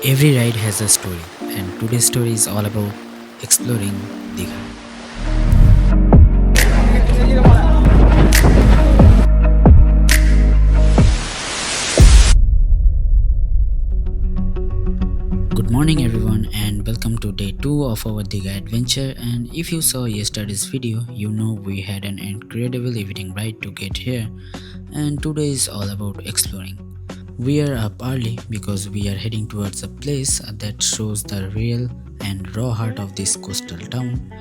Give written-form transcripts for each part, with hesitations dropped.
Every ride has a story, and today's story is all about exploring Digha. Good morning, everyone, and welcome to day 2 of our Digha adventure. And if you saw yesterday's video, you know we had an incredible evening ride to get here, and today is all about exploring. We are up early because we are heading towards a place that shows the real and raw heart of this coastal town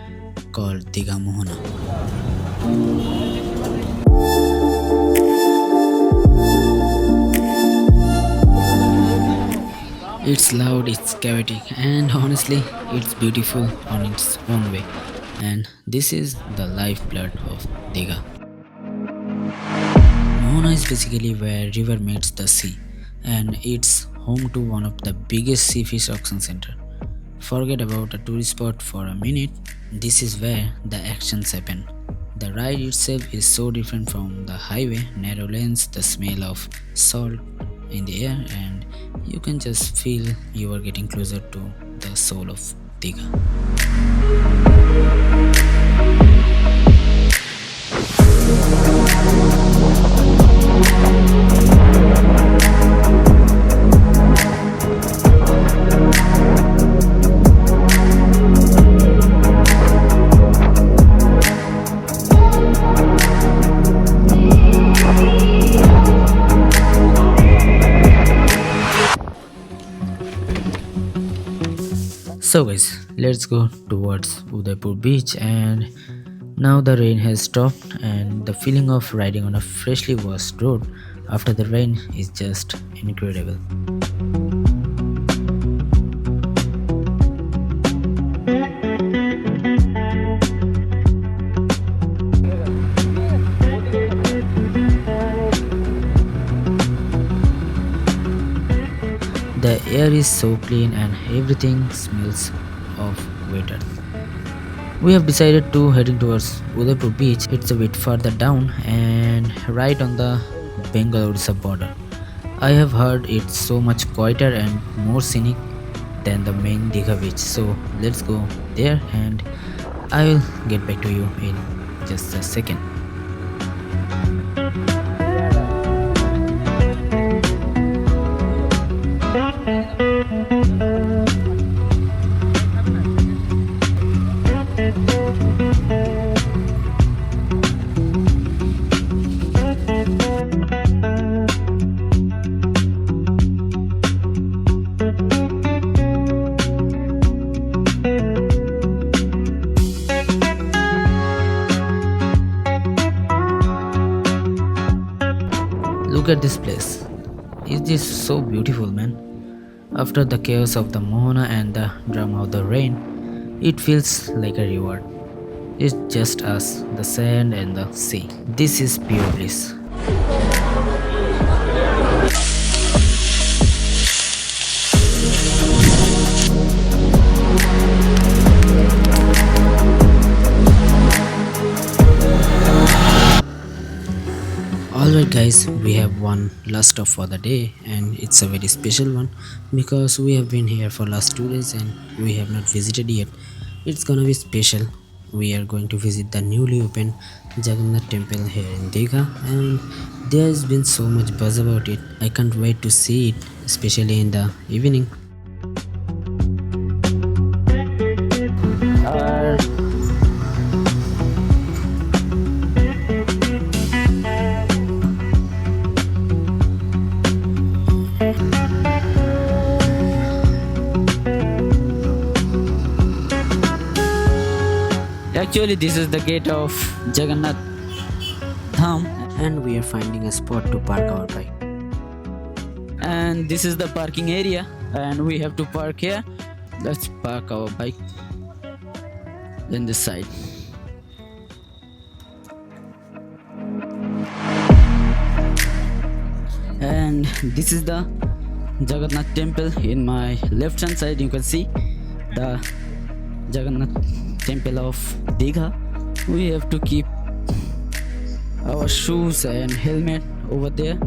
called Digha Mohana. It's loud, it's chaotic, and honestly, it's beautiful on its own way. And this is the lifeblood of Digha. Mohana is basically where river meets the sea, and it's home to one of the biggest sea fish auction center. Forget about a tourist spot for a minute, this is where the actions happen. The ride itself is so different from the highway, narrow lanes, the smell of salt in the air, and you can just feel you are getting closer to the soul of Digha. So guys, let's go towards Udaipur beach, and now the rain has stopped and the feeling of riding on a freshly washed road after the rain is just incredible. The air is so clean and everything smells of water. We have decided to heading towards Udaipur beach. It's a bit further down and right on the Bengal-Odisha border. I have heard it's so much quieter and more scenic than the main Digha beach. So let's go there and I will get back to you in just a second. Look at this place. Is this so beautiful, man? After the chaos of the Mohana and the drama of the rain, it feels like a reward. It's just us, the sand and the sea. This is pure bliss. Alright guys, we have one last stop for the day and it's a very special one because we have been here for last 2 days and we have not visited yet. It's gonna be special. We are going to visit the newly opened Jagannath temple here in Digha, and there has been so much buzz about it. I can't wait to see it, especially in the evening. Actually, this is the gate of Jagannath Dham, and we are finding a spot to park our bike. And this is the parking area, and we have to park here. Let's park our bike in this side. And this is the Jagannath temple. In my left hand side you can see the Jagannath temple of Digha. We have to keep our shoes and helmet over there